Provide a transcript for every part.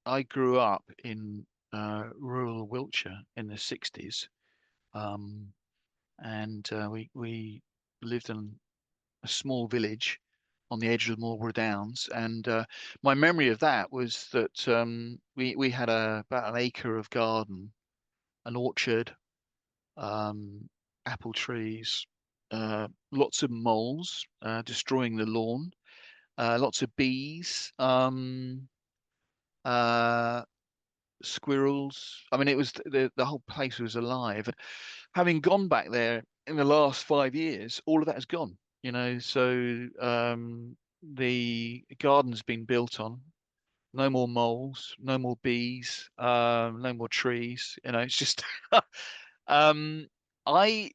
I grew up in rural Wiltshire in the 60s, um, and we lived in a small village on the edge of the Marlborough Downs. And my memory of that was that we had about an acre of garden, an orchard, um, apple trees, lots of moles destroying the lawn, lots of bees, uh, squirrels. I mean, it was the whole place was alive. Having gone back there in the last 5 years, all of that has gone. So the garden's been built on. No more moles, no more bees, no more trees. It's just um, I.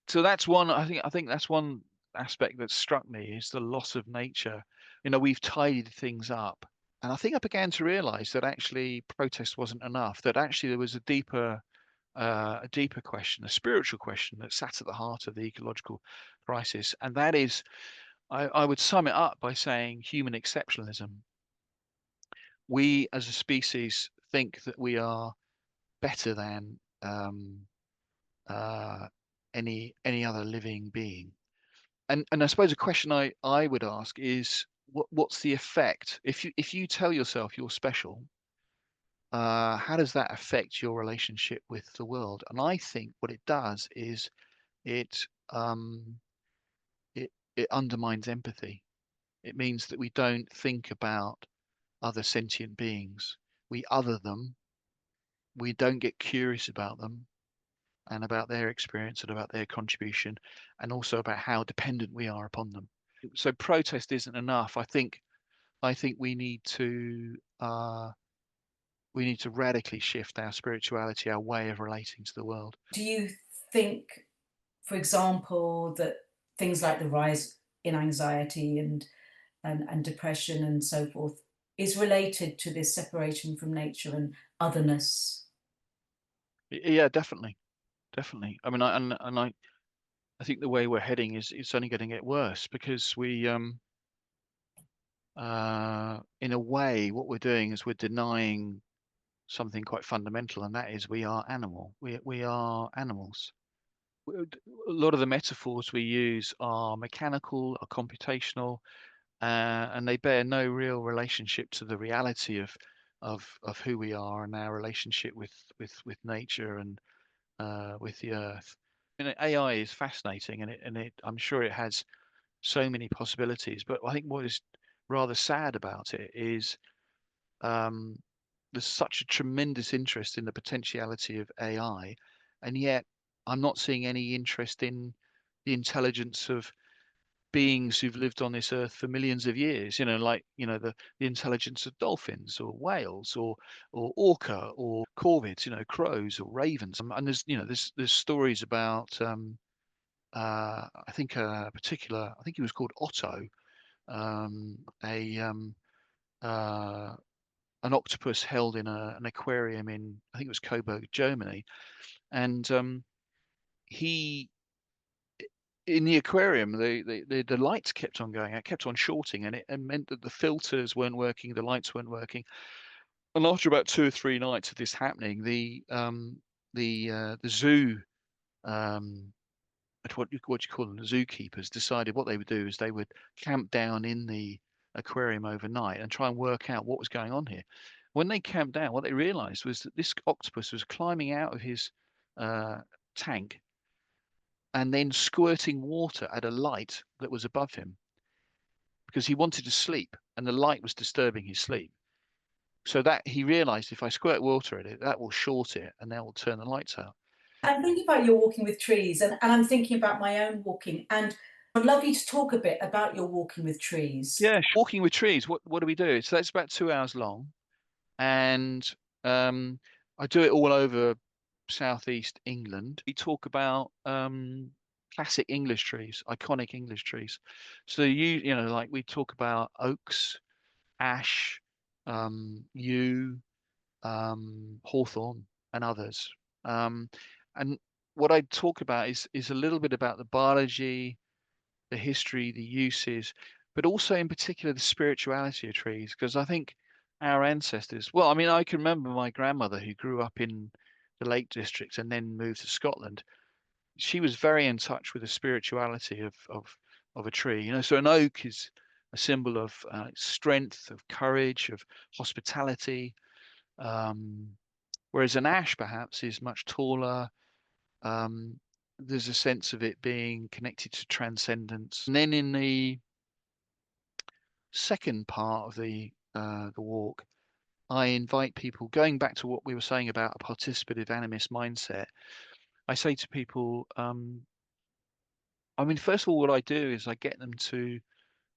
So that's one. I think that's one aspect that struck me is the loss of nature. We've tidied things up, and I think I began to realize that actually protest wasn't enough. That actually there was a deeper question, a spiritual question that sat at the heart of the ecological crisis, and that is, I would sum it up by saying human exceptionalism. We as a species think that we are better than uh, any other living being. And I suppose a question I would ask is what's the effect if you tell yourself you're special, how does that affect your relationship with the world? And I think what it does is it um it undermines empathy. It means that we don't think about other sentient beings. We other them. We don't get curious about them and about their experience and about their contribution, and also about how dependent we are upon them. So protest isn't enough. I think we need to radically shift our spirituality, our way of relating to the world. Do you think, for example, that things like the rise in anxiety and depression and so forth is related to this separation from nature and otherness? Yeah, definitely, definitely. I mean, I think the way we're heading is it's only going to get worse because in a way, what we're doing is we're denying something quite fundamental, and that is we are animal. We are animals. A lot of the metaphors we use are mechanical, are computational, and they bear no real relationship to the reality of who we are and our relationship with nature and with the earth. AI is fascinating, and I'm sure it has so many possibilities. But I think what is rather sad about it is um, there's such a tremendous interest in the potentiality of AI, and yet I'm not seeing any interest in the intelligence of beings who've lived on this earth for millions of years. Like the intelligence of dolphins or whales or orca or corvids, crows or ravens. And there's stories about I think he was called Otto, a uh, an octopus held in an aquarium in, I think it was Coburg, Germany, and he in the aquarium the lights kept on going, it kept on shorting, and it meant that the filters weren't working, the lights weren't working, and after about 2 or 3 nights of this happening, the zoo um, what you call them, the zookeepers decided what they would do is they would camp down in the aquarium overnight and try and work out what was going on here. When they camped down, what they realized was that this octopus was climbing out of his uh, tank and then squirting water at a light that was above him because he wanted to sleep and the light was disturbing his sleep. So that he realized, if I squirt water at it, that will short it and that will turn the lights out. I'm thinking about your walking with trees, and I'm thinking about my own walking. And I'd love you to talk a bit about your walking with trees. Yeah, walking with trees. What do we do? So that's about 2 hours long, and um, I do it all over southeast England. We talk about classic English trees, iconic English trees. So like we talk about oaks, ash, yew, hawthorn, and others. And what I talk about is a little bit about the biology, the history, the uses, but also in particular the spirituality of trees, because I think our ancestors. Well, I mean, I can remember my grandmother who grew up in the Lake District and then moved to Scotland. She was very in touch with the spirituality of a tree. You know, so an oak is a symbol of strength, of courage, of hospitality. Um, Whereas an ash perhaps is much taller. Um, there's a sense of it being connected to transcendence. And then in the second part of the walk, I invite people, going back to what we were saying about a participative animist mindset. I say to people, I mean, first of all, what I do is I get them to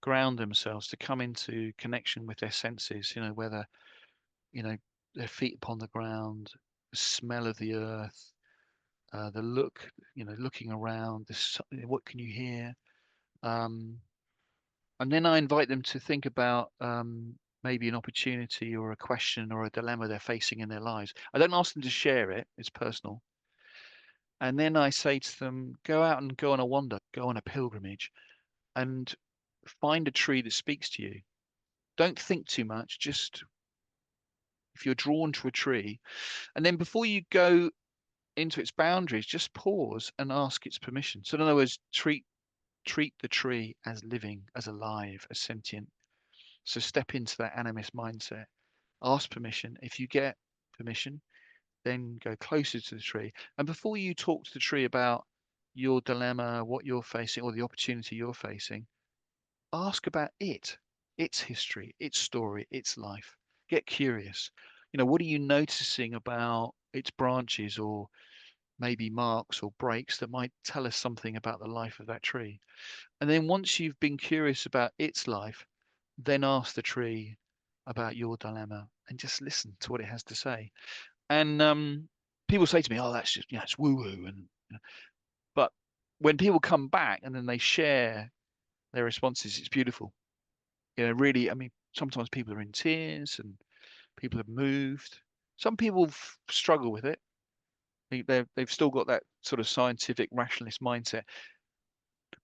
ground themselves, to come into connection with their senses, you know, whether, you know, their feet upon the ground, the smell of the earth, the look, you know, looking around, this, what can you hear? And then I invite them to think about maybe an opportunity or a question or a dilemma they're facing in their lives. I don't ask them to share it, it's personal. And then I say to them, go out and go on a wander, go on a pilgrimage, and find a tree that speaks to you. Don't think too much, just if you're drawn to a tree. And then before you go into its boundaries, just pause and ask its permission. So in other words, treat the tree as living, as alive, as sentient. So step into that animist mindset. Ask permission. If you get permission, then go closer to the tree. And before you talk to the tree about your dilemma, what you're facing, or the opportunity you're facing, ask about its history, its story, its life. Get curious. You know, what are you noticing about its branches or maybe marks or breaks that might tell us something about the life of that tree? And then once you've been curious about its life, then ask the tree about your dilemma and just listen to what it has to say. And people say to me, "Oh, that's just, you know, it's woo woo." And but when people come back and then they share their responses, it's beautiful. You know, really. I mean, sometimes people are in tears and people have moved. Some people struggle with it. They've still got that sort of scientific rationalist mindset.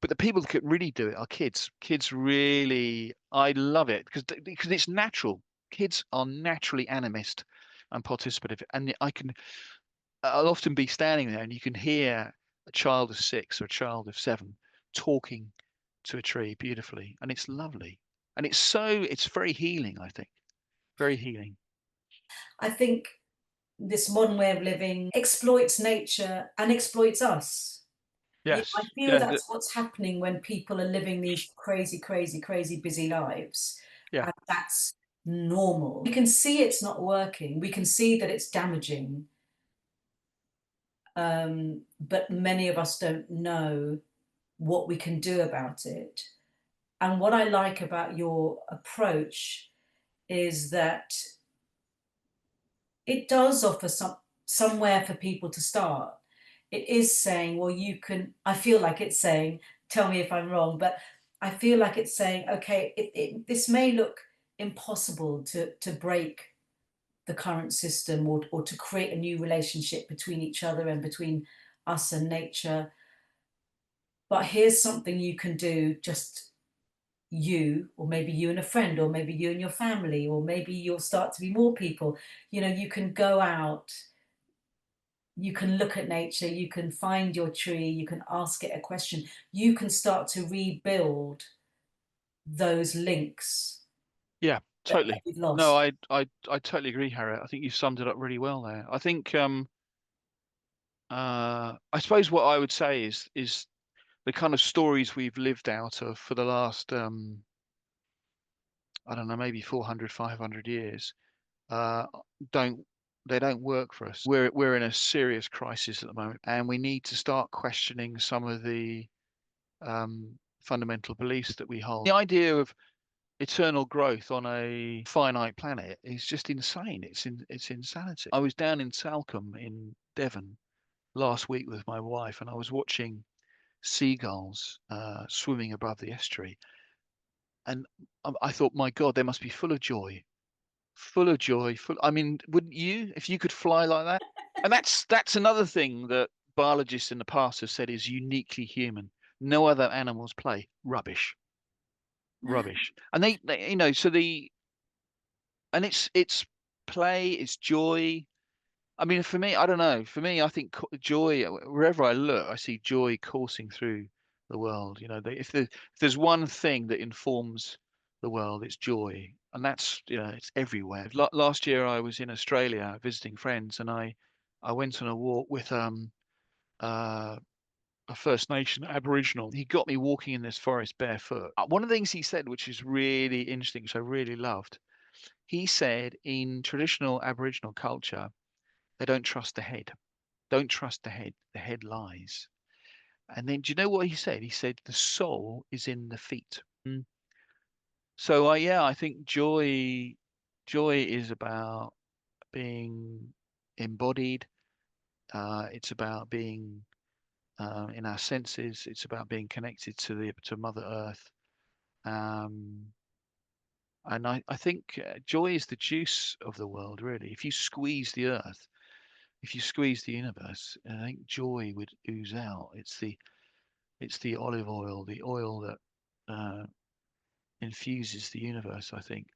But the people that can really do it are kids. Kids really, I love it because it's natural. Kids are naturally animist and participative, and I'll often be standing there and you can hear a child of 6 or a child of 7 talking to a tree beautifully, and it's lovely, and it's very healing. I think very healing. I think this modern way of living exploits nature and exploits us. You know, I Yes, feel yeah, that's what's happening when people are living these crazy, crazy, crazy busy lives. yeah, And that's normal. We can see it's not working. We can see that it's damaging. But many of us don't know what we can do about it. And what I like about your approach is that it does offer somewhere for people to start. It is saying, well, you can, I feel like it's saying, tell me if I'm wrong, but I feel like it's saying, okay, this may look impossible to break the current system or to create a new relationship between each other and between us and nature. But here's something you can do, just you, or maybe you and a friend, or maybe you and your family, or maybe you'll start to be more people. You know, you can go out, you can look at nature, you can find your tree, you can ask it a question, you can start to rebuild those links yeah, that totally. we've No, lost. I totally agree, Harriet. I think you summed it up really well there. I think I suppose what I would say is the kind of stories we've lived out of for the last I don't know, maybe 400, 500 years, uh, don't they don't work for us. We're in a serious crisis at the moment, and we need to start questioning some of the fundamental beliefs that we hold. The idea of eternal growth on a finite planet is just insane. It's insanity. I was down in Salcombe in Devon last week with my wife, and I was watching seagulls swimming above the estuary, and I thought, my God, they must be full of joy, full of joy. Full. I mean, wouldn't you if you could fly like that? And that's another thing that biologists in the past have said is uniquely human. No other animals play. Rubbish, rubbish. And they you know, so the and it's play, it's joy. I mean, for me, I don't know. For me, I think joy, wherever I look, I see joy coursing through the world. You know, if there's one thing that informs the world, it's joy, and that's, you know, it's everywhere. Last year, I was in Australia visiting friends, and I went on a walk with uh, a First Nation Aboriginal. He got me walking in this forest barefoot. One of the things he said, which is really interesting, which I really loved, he said in traditional Aboriginal culture, they don't trust the head. Don't trust the head. The head lies. And then, do you know what he said? He said the soul is in the feet. So, yeah, I think joy is about being embodied. It's about being in our senses. It's about being connected to Mother Earth. Um, and I think joy is the juice of the world, really. If you squeeze the earth, if you squeeze the universe, I think joy would ooze out. It's the olive oil, the oil that infuses the universe, I think.